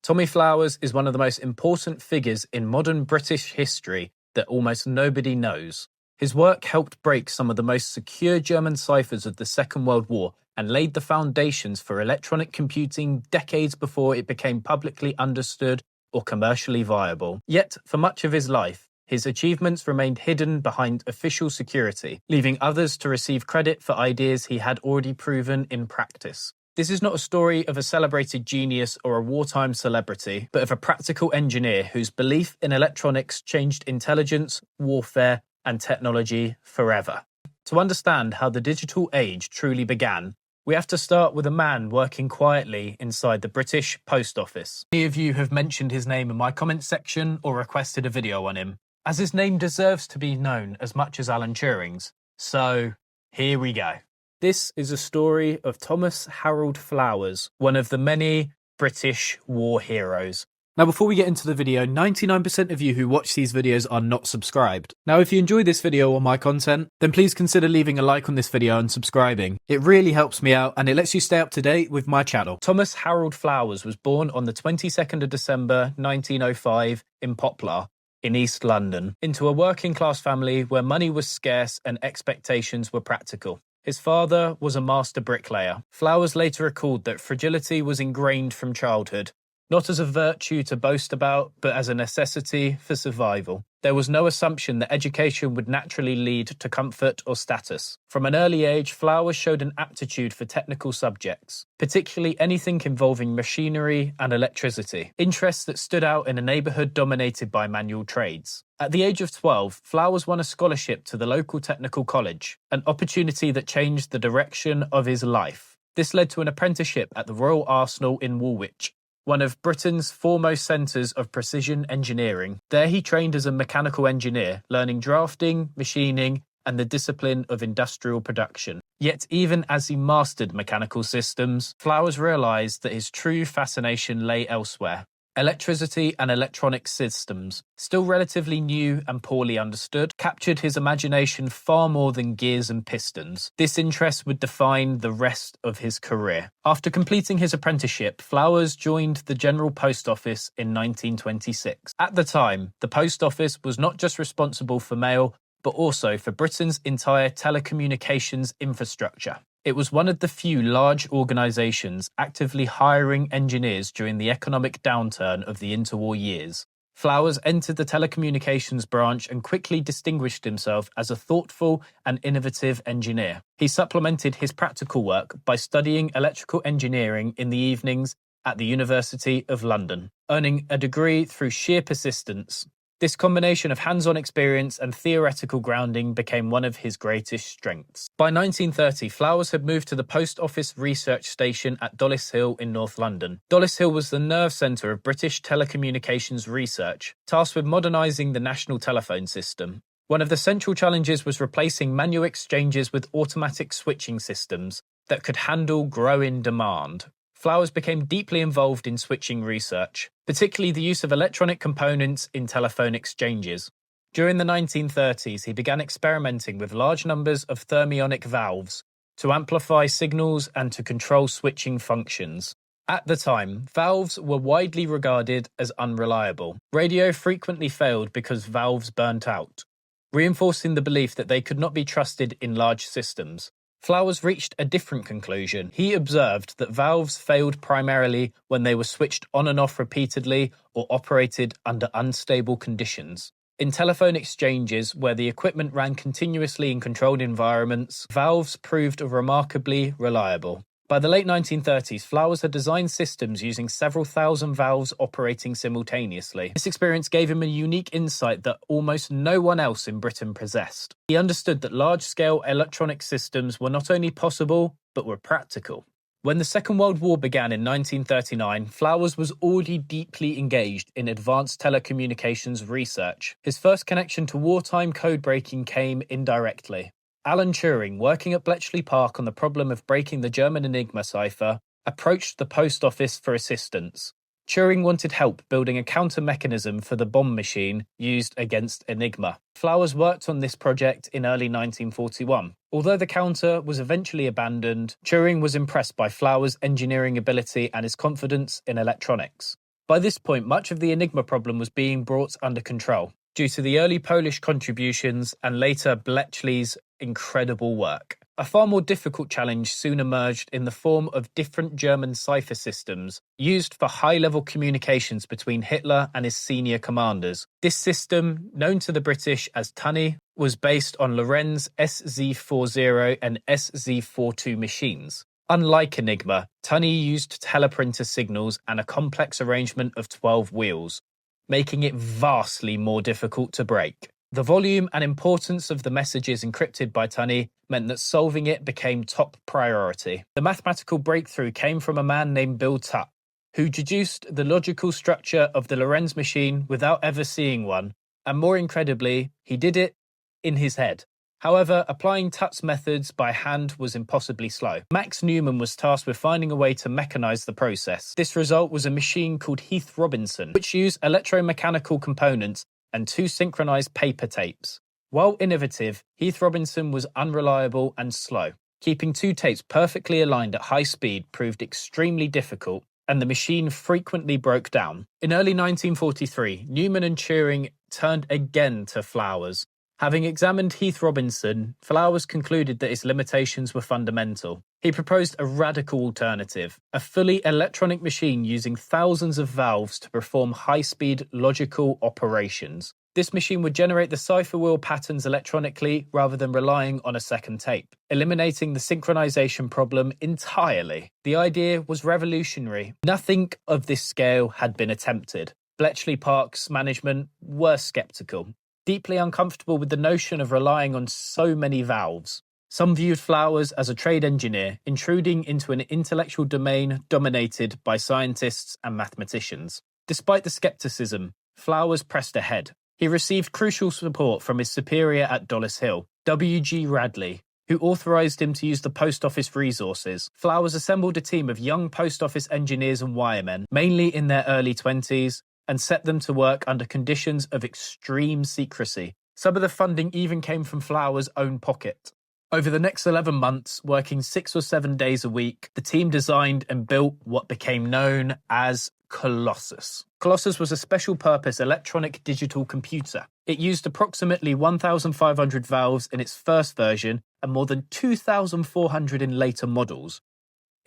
Tommy Flowers is one of the most important figures in modern British history that almost nobody knows. His work helped break some of the most secure German ciphers of the Second World War and laid the foundations for electronic computing decades before it became publicly understood or commercially viable. Yet, for much of his life, his achievements remained hidden behind official security, leaving others to receive credit for ideas he had already proven in practice. This is not a story of a celebrated genius or a wartime celebrity, but of a practical engineer whose belief in electronics changed intelligence, warfare, and technology forever. To understand how the digital age truly began, we have to start with a man working quietly inside the British Post Office. Many of you have mentioned his name in my comments section or requested a video on him, as his name deserves to be known as much as Alan Turing's. So, here we go. This is a story of Thomas Harold Flowers, one of the many British war heroes. Now, before we get into the video, 99% of you who watch these videos are not subscribed. Now, if you enjoy this video or my content, then please consider leaving a like on this video and subscribing. It really helps me out and it lets you stay up to date with my channel. Thomas Harold Flowers was born on the 22nd of December 1905 in Poplar, in East London, into a working class family where money was scarce and expectations were practical. His father was a master bricklayer. Flowers later recalled that fragility was ingrained from childhood, not as a virtue to boast about, but as a necessity for survival. There was no assumption that education would naturally lead to comfort or status. From an early age, Flowers showed an aptitude for technical subjects, particularly anything involving machinery and electricity, interests that stood out in a neighbourhood dominated by manual trades. At the age of 12, Flowers won a scholarship to the local technical college, an opportunity that changed the direction of his life. This led to an apprenticeship at the Royal Arsenal in Woolwich, one of Britain's foremost centres of precision engineering. There he trained as a mechanical engineer, learning drafting, machining, and the discipline of industrial production. Yet even as he mastered mechanical systems, Flowers realised that his true fascination lay elsewhere. Electricity and electronic systems, still relatively new and poorly understood, captured his imagination far more than gears and pistons. This interest would define the rest of his career. After completing his apprenticeship, Flowers joined the General Post Office in 1926. At the time, the Post Office was not just responsible for mail, but also for Britain's entire telecommunications infrastructure. It was one of the few large organisations actively hiring engineers during the economic downturn of the interwar years. Flowers entered the telecommunications branch and quickly distinguished himself as a thoughtful and innovative engineer. He supplemented his practical work by studying electrical engineering in the evenings at the University of London, earning a degree through sheer persistence. This combination of hands-on experience and theoretical grounding became one of his greatest strengths. By 1930, Flowers had moved to the Post Office Research Station at Dollis Hill in North London. Dollis Hill was the nerve centre of British telecommunications research, tasked with modernising the national telephone system. One of the central challenges was replacing manual exchanges with automatic switching systems that could handle growing demand. Flowers became deeply involved in switching research, particularly the use of electronic components in telephone exchanges. During the 1930s, he began experimenting with large numbers of thermionic valves to amplify signals and to control switching functions. At the time, valves were widely regarded as unreliable. Radio frequently failed because valves burnt out, reinforcing the belief that they could not be trusted in large systems. Flowers reached a different conclusion. He observed that valves failed primarily when they were switched on and off repeatedly or operated under unstable conditions. In telephone exchanges, where the equipment ran continuously in controlled environments, valves proved remarkably reliable. By the late 1930s, Flowers had designed systems using several thousand valves operating simultaneously. This experience gave him a unique insight that almost no one else in Britain possessed. He understood that large-scale electronic systems were not only possible, but were practical. When the Second World War began in 1939, Flowers was already deeply engaged in advanced telecommunications research. His first connection to wartime codebreaking came indirectly. Alan Turing, working at Bletchley Park on the problem of breaking the German Enigma cipher, approached the post office for assistance. Turing wanted help building a counter-mechanism for the bomb machine used against Enigma. Flowers worked on this project in early 1941. Although the counter was eventually abandoned, Turing was impressed by Flowers' engineering ability and his confidence in electronics. By this point, much of the Enigma problem was being brought under control due to the early Polish contributions and later Bletchley's incredible work. A far more difficult challenge soon emerged in the form of different German cipher systems used for high-level communications between Hitler and his senior commanders. This system, known to the British as Tunny, was based on Lorenz SZ40 and SZ42 machines. Unlike Enigma, Tunny used teleprinter signals and a complex arrangement of 12 wheels, making it vastly more difficult to break. The volume and importance of the messages encrypted by Tunny meant that solving it became top priority. The mathematical breakthrough came from a man named Tutte, who deduced the logical structure of the Lorenz machine without ever seeing one, and more incredibly, he did it in his head. However, applying Tutte's methods by hand was impossibly slow. Max Newman was tasked with finding a way to mechanize the process. This result was a machine called Heath Robinson, which used electromechanical components and 2 synchronized paper tapes. While innovative, Heath Robinson was unreliable and slow. Keeping 2 tapes perfectly aligned at high speed proved extremely difficult, and the machine frequently broke down. In early 1943, Newman and Turing turned again to Flowers. Having examined Heath Robinson, Flowers concluded that its limitations were fundamental. He proposed a radical alternative, a fully electronic machine using thousands of valves to perform high-speed logical operations. This machine would generate the cipher wheel patterns electronically rather than relying on a second tape, eliminating the synchronization problem entirely. The idea was revolutionary. Nothing of this scale had been attempted. Bletchley Park's management were skeptical, deeply uncomfortable with the notion of relying on so many valves. Some viewed Flowers as a trade engineer, intruding into an intellectual domain dominated by scientists and mathematicians. Despite the skepticism, Flowers pressed ahead. He received crucial support from his superior at Dollis Hill, W.G. Radley, who authorized him to use the post office resources. Flowers assembled a team of young post office engineers and wiremen, mainly in their early 20s, and set them to work under conditions of extreme secrecy. Some of the funding even came from Flowers' own pocket. Over the next 11 months, working 6 or 7 days a week, the team designed and built what became known as Colossus. Colossus was a special-purpose electronic digital computer. It used approximately 1,500 valves in its first version and more than 2,400 in later models.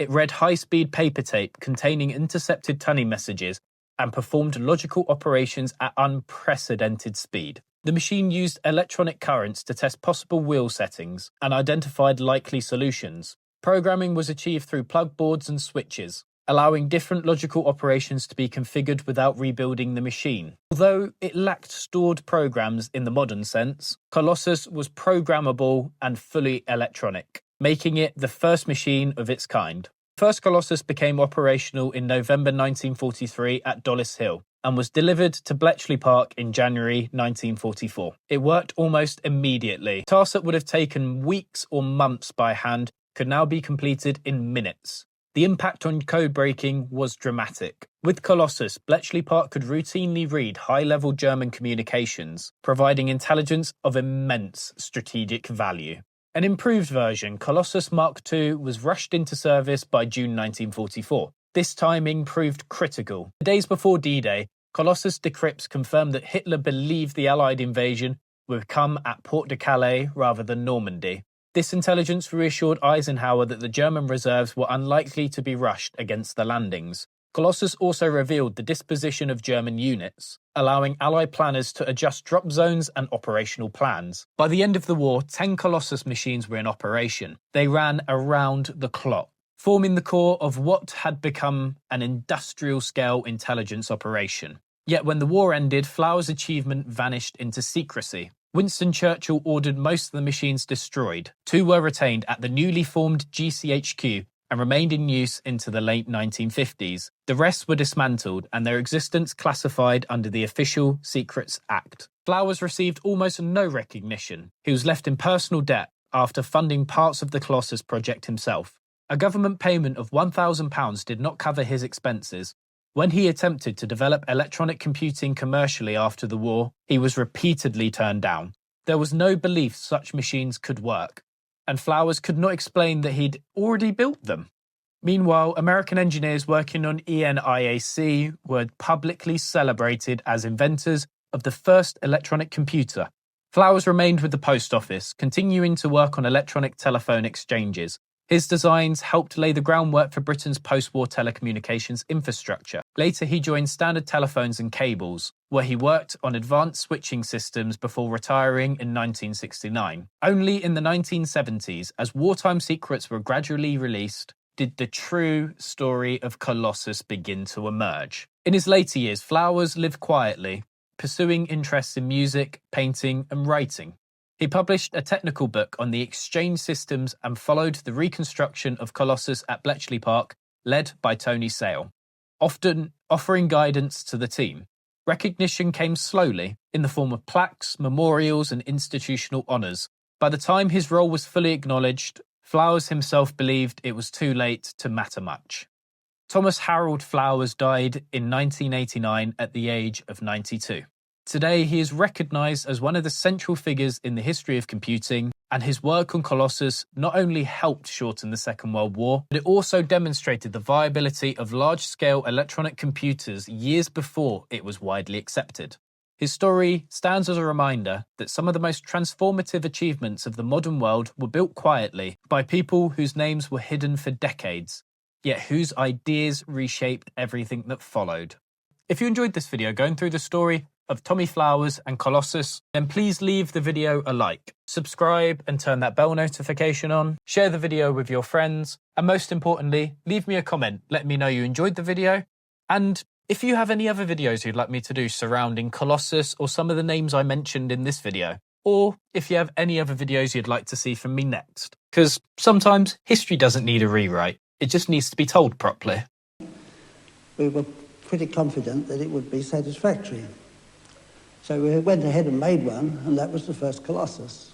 It read high-speed paper tape containing intercepted Tunny messages and performed logical operations at unprecedented speed. The machine used electronic currents to test possible wheel settings and identified likely solutions. Programming was achieved through plug boards and switches, allowing different logical operations to be configured without rebuilding the machine. Although it lacked stored programs in the modern sense, Colossus was programmable and fully electronic, making it the first machine of its kind. First Colossus became operational in November 1943 at Dollis Hill and was delivered to Bletchley Park in January 1944. It worked almost immediately. Tasks that would have taken weeks or months by hand could now be completed in minutes. The impact on codebreaking was dramatic. With Colossus, Bletchley Park could routinely read high-level German communications, providing intelligence of immense strategic value. An improved version, Colossus Mark II, was rushed into service by June 1944. This timing proved critical. The days before D-Day, Colossus decrypts confirmed that Hitler believed the Allied invasion would come at Port de Calais rather than Normandy. This intelligence reassured Eisenhower that the German reserves were unlikely to be rushed against the landings. Colossus also revealed the disposition of German units, allowing Allied planners to adjust drop zones and operational plans. By the end of the war, 10 Colossus machines were in operation. They ran around the clock, forming the core of what had become an industrial-scale intelligence operation. Yet when the war ended, Flowers' achievement vanished into secrecy. Winston Churchill ordered most of the machines destroyed. 2 were retained at the newly formed GCHQ and remained in use into the late 1950s. The rest were dismantled and their existence classified under the Official Secrets Act. Flowers received almost no recognition. He was left in personal debt after funding parts of the Colossus project himself. A government payment of £1,000 did not cover his expenses. When he attempted to develop electronic computing commercially after the war, he was repeatedly turned down. There was no belief such machines could work, and Flowers could not explain that he'd already built them. Meanwhile, American engineers working on ENIAC were publicly celebrated as inventors of the first electronic computer. Flowers remained with the post office, continuing to work on electronic telephone exchanges. His designs helped lay the groundwork for Britain's post-war telecommunications infrastructure. Later, he joined Standard Telephones and Cables, where he worked on advanced switching systems before retiring in 1969. Only in the 1970s, as wartime secrets were gradually released, did the true story of Colossus begin to emerge. In his later years, Flowers lived quietly, pursuing interests in music, painting, and writing. He published a technical book on the exchange systems and followed the reconstruction of Colossus at Bletchley Park, led by Tony Sale, often offering guidance to the team. Recognition came slowly, in the form of plaques, memorials, and institutional honours. By the time his role was fully acknowledged, Flowers himself believed it was too late to matter much. Thomas Harold Flowers died in 1989 at the age of 92. Today, he is recognised as one of the central figures in the history of computing, and his work on Colossus not only helped shorten the Second World War, but it also demonstrated the viability of large-scale electronic computers years before it was widely accepted. His story stands as a reminder that some of the most transformative achievements of the modern world were built quietly by people whose names were hidden for decades, yet whose ideas reshaped everything that followed. If you enjoyed this video going through the story of Tommy Flowers and Colossus, then please leave the video a like, subscribe and turn that bell notification on, share the video with your friends, and most importantly, leave me a comment letting me know you enjoyed the video, and if you have any other videos you'd like me to do surrounding Colossus or some of the names I mentioned in this video, or if you have any other videos you'd like to see from me next, because sometimes history doesn't need a rewrite, it just needs to be told properly. We were pretty confident that it would be satisfactory. So we went ahead and made one, and that was the first Colossus.